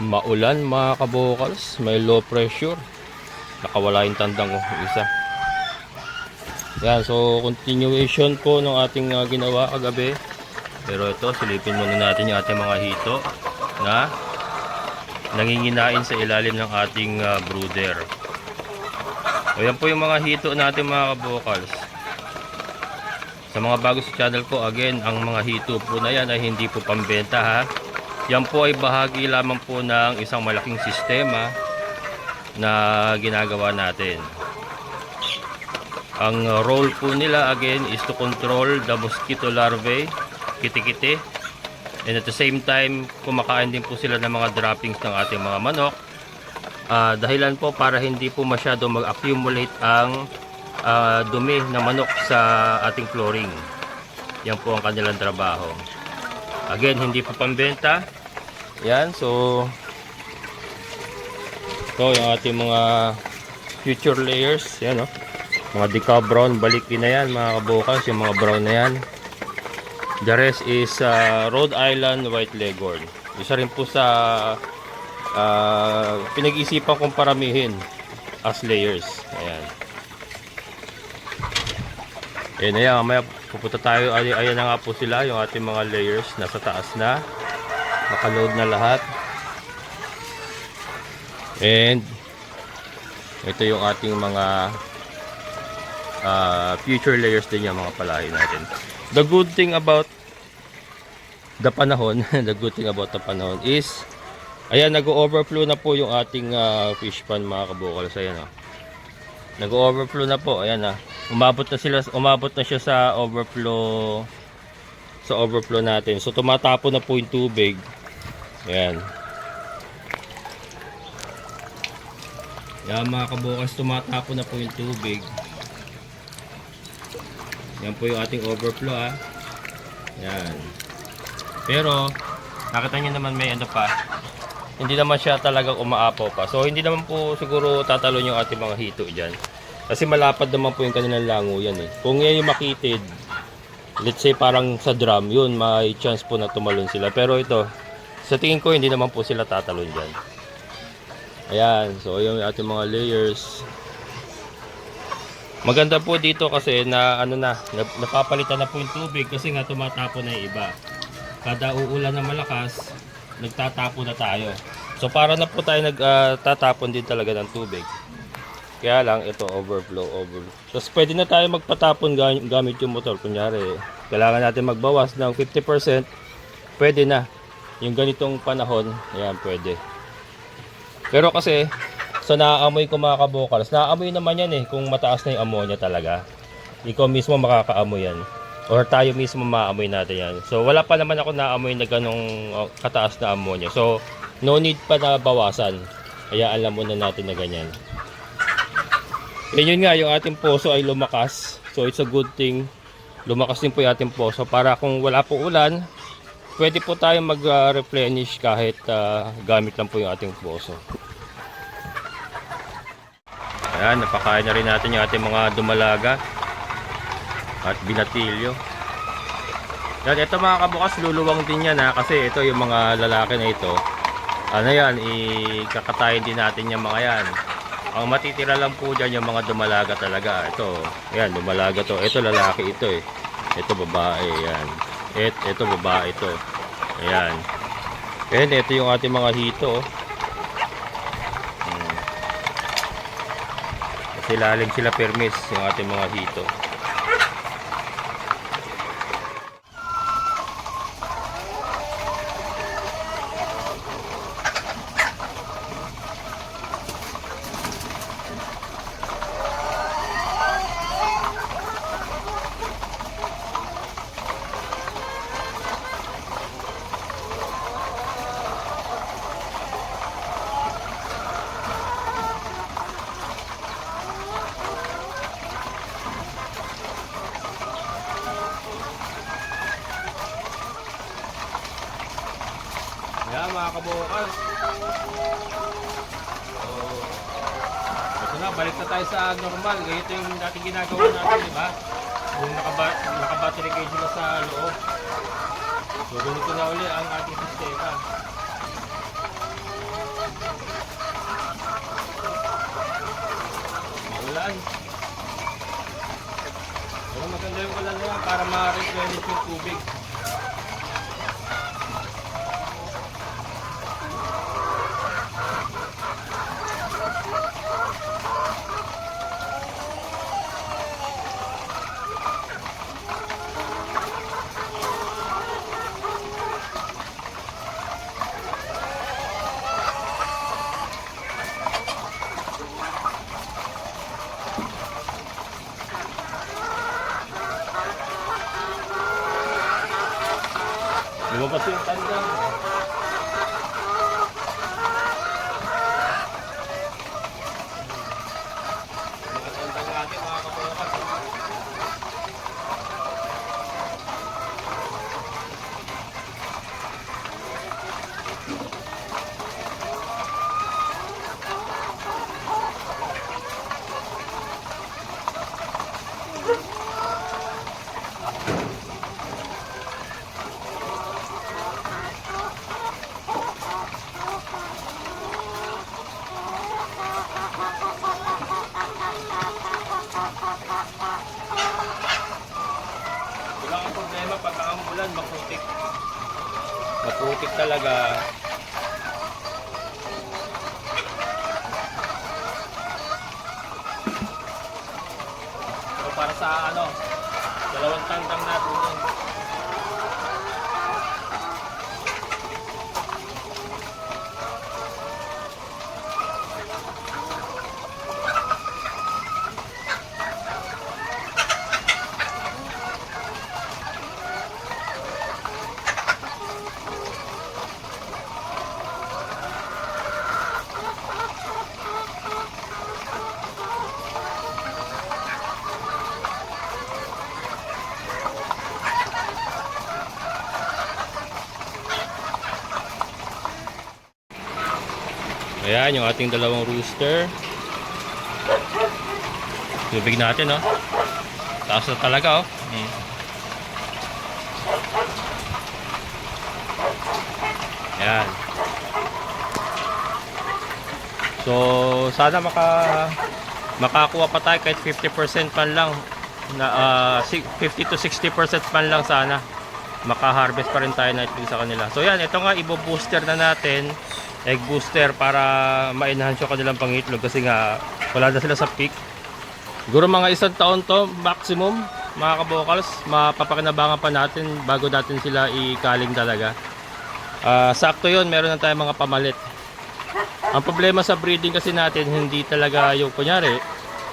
Maulan mga kabokals, may low pressure. Nakawala yung tandang isa. Yan, so continuation po ng ating ginawa kagabi. Pero ito, silipin muna natin yung ating mga hito na nanginginain sa ilalim ng ating brooder. So yan po yung mga hito natin mga kabokals. Sa mga bago sa channel ko, again, ang mga hito po na yan ay hindi po pambenta ha. Yan po ay bahagi lamang po ng isang malaking sistema na ginagawa natin. Ang role po nila again is to control the mosquito larvae, kiti-kiti. And at the same time, kumakain din po sila ng mga droppings ng ating mga manok. Dahilan po para hindi po masyado mag-accumulate ang dumi ng manok sa ating flooring. Yan po ang kanilang trabaho. Again, hindi po pambenta. Yan, so ito yung ating mga future layers. Yan, oh. Mga deca brown, balikin na yan mga kabokals, yung mga brown na yan. The rest is Rhode Island white leghorn. Isa rin po sa pinag-isipan kong paramihin as layers. Ayan. Ayan na yan, mamaya pupunta tayo. Ayan na nga po sila, yung ating mga layers nasa taas na. Nakaload na lahat. And ito yung ating mga future layers din yung mga palahi natin. The good thing about the panahon, the good thing about the panahon is ayan, nag-overflow na po yung ating fish pond mga kabokals. Ayan, oh. Nag-overflow na po. Ayan, umabot na siya sa overflow natin. So tumatapon na po yung tubig. Ayan. Yan mga kabokals, tumatapon na po yung tubig. Yan po yung ating overflow ha. Yan. Pero nakita nyo naman may ano pa. Hindi naman siya talagang umaapaw pa. So hindi naman po siguro tatalon yung ating mga hito dyan. Kasi malapad naman po yung kanilang lango yan eh. Kung yan yung makitid, let's say parang sa drum, yun may chance po na tumalon sila. Pero ito, sa tingin ko hindi naman po sila tatalon dyan. Ayan, so yung ating mga layers. Maganda po dito kasi na napapalitan na po yung tubig kasi nga tumatapon na yung iba. Kada uulan na malakas, nagtatapon na tayo. So para na po tayo nagtatapon din talaga ng tubig. Kaya lang ito overflow. Tapos pwede na tayo magpatapon gamit yung motor. Kunyari, kailangan natin magbawas ng 50%. Pwede na. Yung ganitong panahon, ayan, pwede. Pero kasi sa naaamoy ko mga kabokals, naaamoy naman yan eh kung mataas na yung ammonia talaga. Ikaw mismo makakaamoy yan. Or tayo mismo maamoy natin yan. So wala pa naman ako naamoy na ganong kataas na ammonia. So no need pa na bawasan. Kaya alam mo na natin na ganyan. Yun nga, yung ating poso ay lumakas. So it's a good thing. Lumakas din po yung ating poso para kung wala po ulan, pwede po tayong mag-replenish kahit gamit lang po yung ating poso. Ayan, napakain na rin natin yung ating mga dumalaga at binatilyo. Yan, ito mga kabukas, luluwang din yan ha, kasi ito yung mga lalaki na ito. Ano yan, ikakatayin din natin yung mga yan. Ang matitira lang po dyan yung mga dumalaga talaga. Ito, yan, dumalaga to. Ito lalaki ito eh. Ito babae, yan. Ito babae ito. Ayan. And ito yung ating mga hito. Kasi lalim sila permis yung ating mga hito. Ayan mga kabukals. Ito na, balik na tayo sa normal. Ganito yung dating ginagawa natin, di ba? Kung naka-battery cage sila sa loob. So ganito na uli ang ating sistema. ulan. Pero maganda yung ulan naman para ma-replenish yung tubig. Lumabas yung tanda. Mga tanda natin mga kabukas. Wala kang problema pagka ang ulan, maputik. Maputik talaga. So para sa dalawang tangkang natin yun. Ayan, yung ating dalawang rooster. Tubig natin, oh. Taas na talaga, oh. Ayan. So, sana makakuha pa tayo kahit 50% man lang. 50 to 60% man lang sana. Maka-harvest pa rin tayo na itlog sa kanila. So, yan. Ito nga, ibo-booster na natin. Egg booster para ma-enhance yung kanilang pangitlog kasi nga wala na sila sa peak. Siguro mga 1 taon to maximum mga kabokals, mapapakinabangan pa natin bago natin sila ikaling talaga. Sakto yun, meron na tayong mga pamalit. Ang problema sa breeding kasi natin, hindi talaga yung kunyari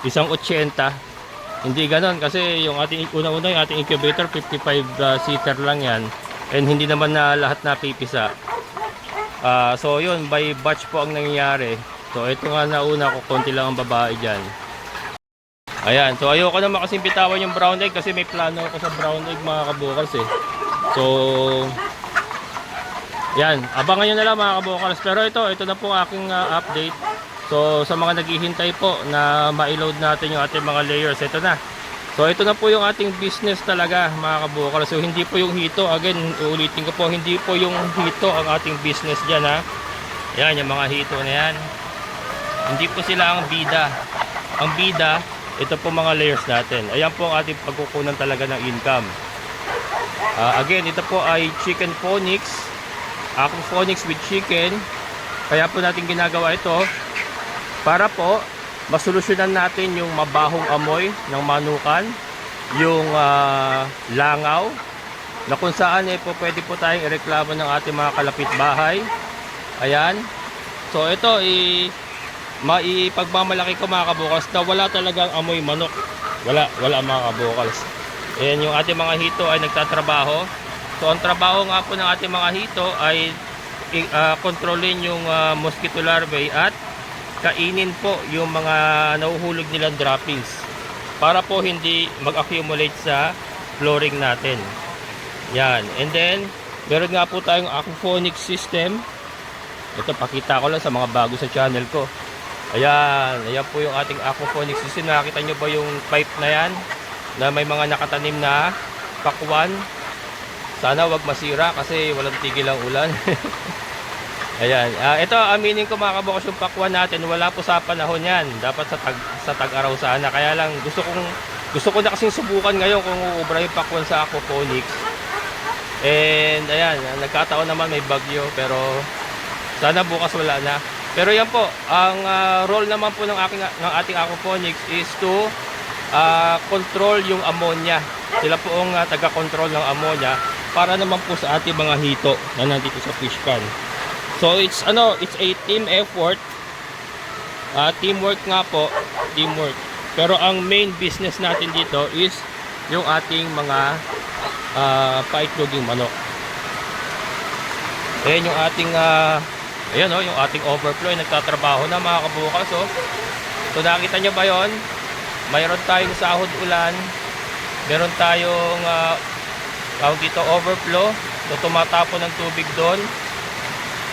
1.80, hindi ganon kasi yung ating unang-una yung ating incubator 55 seater lang yan, and hindi naman na lahat na pipisa. So yun, by batch po ang nangyayari. So ito nga nauna ko, konti lang ang babae dyan. Ayan, so ayoko naman kasing bitawan yung brown egg kasi may plano ako sa brown egg mga kabukals eh. So yan, abangan nyo na lang mga kabukals. Pero ito na po aking update. So sa mga naghihintay po na ma-load natin yung ating mga layers, ito na. So ito na po yung ating business talaga mga kabukal. So hindi po yung hito, again uulitin ko po, hindi po yung hito ang ating business dyan ha. Yan yung mga hito na yan. Hindi po sila ang bida. Ang bida, ito po mga layers natin. Ayan po ang ating pagkukunan talaga ng income. Again, ito po ay chicken phonics. Akong phonics with chicken. Kaya po natin ginagawa ito para po masolusyonan natin yung mabahong amoy ng manukan, yung langaw, na kung saan po pwede po tayong ireklamo ng ating mga kalapit bahay. Ayan. So ito maipagmamalaki ko mga kabukals na wala talagang amoy manok. Wala mga kabukals. Ayan, yung ating mga hito ay nagtatrabaho. So ang trabaho nga po ng ating mga hito ay kontrolin yung mosquito larvae at kainin po yung mga nahuhulog nilang droppings para po hindi mag-accumulate sa flooring natin. Yan. And then, meron nga po tayong aquaponics system. Ito, pakita ko lang sa mga bago sa channel ko. Ayan. Ayan po yung ating aquaponics system. Nakita nyo ba yung pipe na yan? Na may mga nakatanim na pakwan. Sana wag masira kasi walang tigil ang ulan. Ayan. Ito, aminin ko mga kabukas, yung pakwan natin, wala po sa panahon yan. Dapat sa tag-araw sana. Kaya lang gusto ko na kasing subukan ngayon kung uubra yung pakwan sa aquaponics. And ayan, nagkataon naman may bagyo, pero sana bukas wala na. Pero yan po, ang role naman po ng ating aquaponics is to control yung ammonia. Sila po ang taga-control ng ammonia para naman po sa ating mga hito na nandito sa fish pan. So it's a team effort. Teamwork nga po, teamwork. Pero ang main business natin dito is yung ating mga paitloging manok. Ayan yung ating ayan o, yung ating overflow ay nagtatrabaho na mga kabukas. So nakita nyo ba yon? Mayroon tayong sahod ulan, meron tayong tawag dito overflow, so tumatapon ng tubig doon.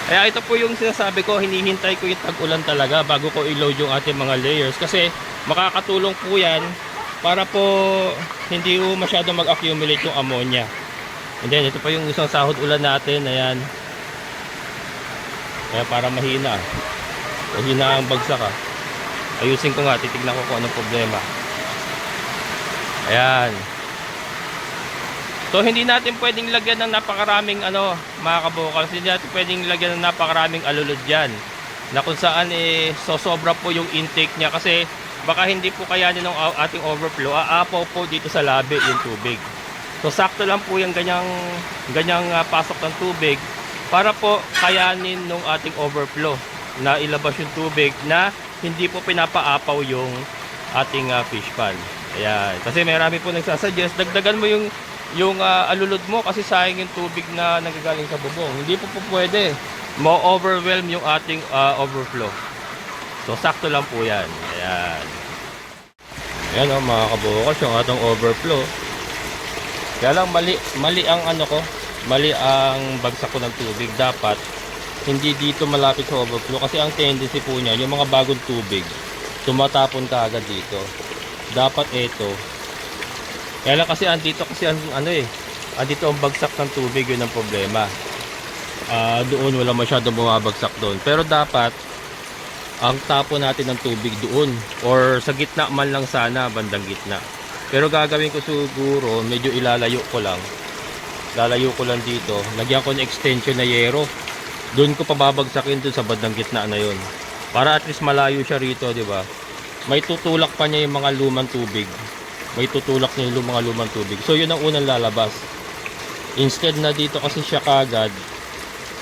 Kaya ito po yung sinasabi ko, hinihintay ko yung tag-ulan talaga bago ko i-load yung ating mga layers, kasi makakatulong po yan para po hindi po masyado mag-accumulate yung ammonia. And then ito pa yung isang sahod ulan natin, ayan. Kaya para mahina ang bagsak ayusin ko nga, titignan ko kung anong problema. Ayan. So hindi natin pwedeng lagyan ng napakaraming mga kabukals, hindi natin pwedeng lagyan ng napakaraming alulod dyan, na kung saan sosobra po yung intake niya, kasi baka hindi po kayanin ng ating overflow, aapaw po dito sa labi yung tubig. So sakto lang po yung ganyang pasok ng tubig para po kayanin ng ating overflow na ilabas yung tubig na hindi po pinapaapaw yung ating fish pan. Ayan. Kasi marami po nagsasuggest, dagdagan mo yung alulod mo kasi sayang yung tubig na nagagaling sa bubong. Hindi po pwede. Mo-overwhelm yung ating overflow. So sakto lang po yan. Ayan. Ayan o mga kabukas, yung ating overflow. Kaya lang mali ang mali ang bagsak ko ng tubig. Dapat hindi dito malapit sa overflow, kasi ang tendency po niya, yung mga bagong tubig tumatapon ka agad dito. Dapat ito. Kaya lang kasi andito andito ang bagsak ng tubig, yun ang problema. Doon wala masyadong bumabagsak doon. Pero dapat ang tapon natin ng tubig doon, or sa gitna man lang sana, bandang gitna. Pero gagawin ko siguro, medyo ilalayo ko lang. Lalayo ko lang dito. Lagyan ko ng extension na yero. Doon ko pababagsakin doon sa bandang gitna na yun. Para at least malayo siya rito, di ba? May tutulak pa niya yung mga lumang tubig. May tutulak niya yung mga lumang tubig. So yun ang unang lalabas. Instead na dito kasi siya kagad.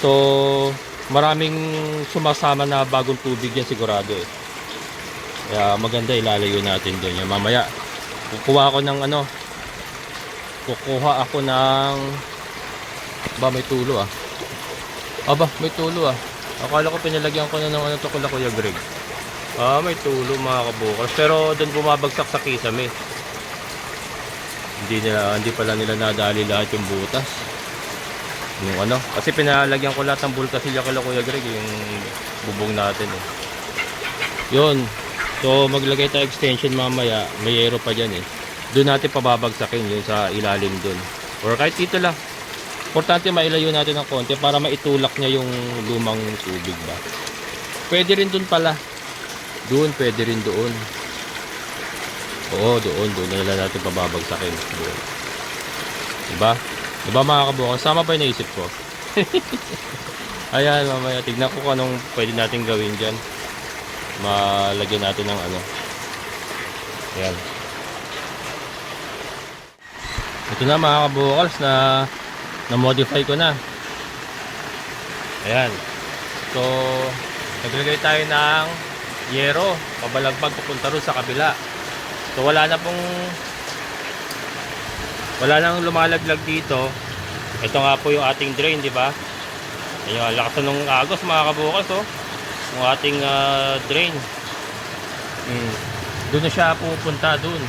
So maraming sumasama na bagong tubig yan sigurado eh. Kaya maganda ilalayo natin doon. Yung mamaya kukuha ako ng may tulo may tulo Akala ko pinalagyan ko na ng Kuya Greg. May tulo mga kabukas. Pero doon bumabagsak sa kisame. Hindi pala nila nadali lahat yung butas. Yung kasi pinalagyan ko lahat ng bulkasilya kila Kuya Greg, yung bubong natin eh. Yun. So maglagay tayo extension mamaya. May aero pa dyan eh. Doon natin pababagsakin yun sa ilalim doon. Or kahit dito lang. Importante mailayo natin ng konti para maitulak niya yung lumang tubig ba. Pwede rin doon pala. Doon, pwede rin doon. Oo, doon na lang natin pababagsakin. Doon. Diba? Diba mga kabukas? Sama pa yung naisip ko. Ayan, mamaya. Tignan ko kung anong pwede natin gawin dyan. Malagyan natin ng Ayan. Ito na mga kabukals na-modify ko na. Ayan. So, naglagay tayo ng yero. Pabalagbag papunta rin sa kabila. So, wala nang lumalaglag dito. Ito nga po yung ating drain, di ba? Ayun, lakas ng agos mga kabukals, yung ating drain. Doon na siya pupunta, doon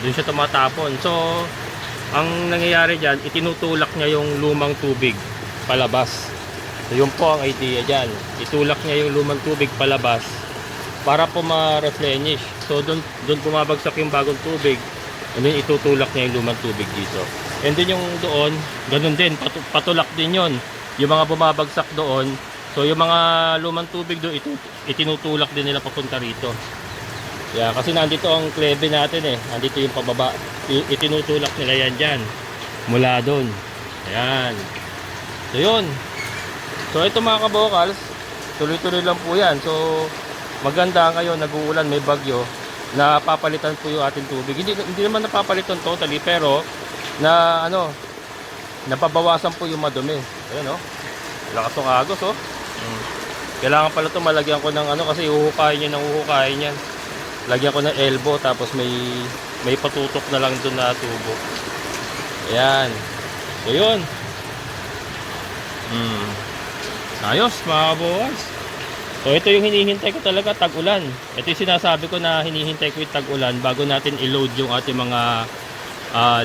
siya tumatapon. So ang nangyayari dyan, itinutulak niya yung lumang tubig palabas. So yun po ang idea dyan, itulak niya yung lumang tubig palabas para po ma-replenish. So doon bumabagsak yung bagong tubig, and then itutulak niya yung lumang tubig dito. And then yung doon, ganun din, patulak din yun yung mga bumabagsak doon. So yung mga lumang tubig doon, itinutulak din nila papunta rito. Yan, kasi nandito ang klebe natin eh. Nandito yung pababa. Itinutulak nila yan dyan. Mula doon. Ayan. So yun. So ito mga kabokals, tuloy-tuloy lang po yan. So maganda ngayon, nag-uulan, may bagyo. Napapalitan po yung ating tubig. Hindi naman napapalitan totally, pero na ano, napabawasan po yung madumi. Ayan oh. Lakas ng agos oh. Kailangan pala ito malagyan ko ng ano, kasi uhukayin yan. Lagyan ko ng elbow, tapos may patutok na lang doon na tubo. Ayan. So yun. Ayos mga kabokals. So ito yung hinihintay ko talaga, tag-ulan. Ito yung sinasabi ko na hinihintay ko yung tag-ulan bago natin i-load yung ating mga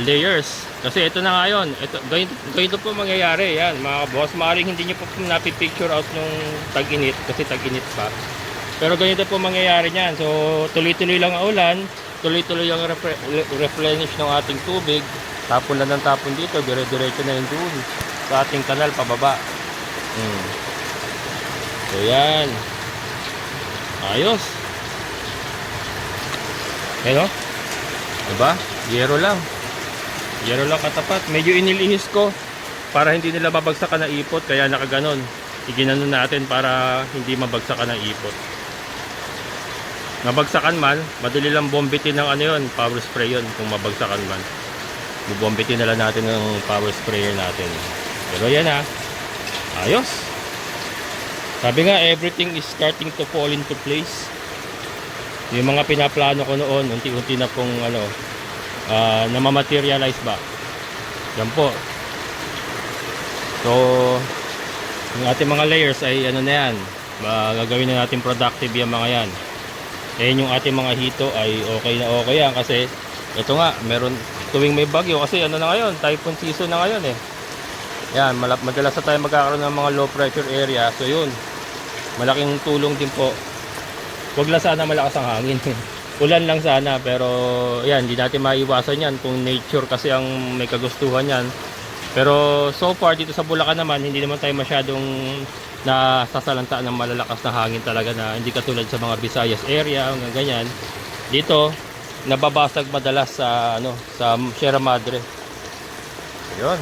layers. Kasi ito na nga yun. Ganito po mangyayari. Yan mga kabokals. Maaaring hindi nyo po napipicture out nung tag-init, kasi tag-init pa. Pero ganito po mangyayari niyan. So tuloy-tuloy lang ang ulan, tuloy-tuloy ang replenish ng ating tubig. Tapon lang ng tapon dito, dire-diretso na yun doon sa ating kanal pababa. So yan. Ayos. Hello? Diba? Yero lang katapat. Medyo inilihis ko para hindi nila mabagsakan ng ipot, kaya nakaganon. Iginanon natin para hindi mabagsakan ng ipot. Mabagsakan man, madali lang bombitin ng ano yun, power spray yun. Kung mabagsakan man, bubombitin na lang natin ng power sprayer natin. Pero yan ha, ayos. Sabi nga, everything is starting to fall into place. Yung mga pinaplano ko noon, unti-unti na pong ano, namamaterialize ba. Yan po. So yung ating mga layers ay ano na yan, gagawin na natin productive yung mga yan. Ayan yung ating mga hito ay okay yan, kasi ito nga, meron tuwing may bagyo, kasi ano na ngayon, typhoon season na ngayon eh. Yan, madalas na tayo magkakaroon ng mga low pressure area. So yun, malaking tulong din po. Huwag lang sana malakas ang hangin. Ulan lang sana, pero yan, hindi natin maiwasan yan kung nature kasi ang may kagustuhan yan. Pero so far dito sa Bulacan naman, hindi naman tayo masyadong nasasalanta ng malalakas na hangin talaga, na hindi katulad sa mga Visayas area, hanggang ganyan. Dito nababasag madalas sa ano, sa Sierra Madre. Ayun.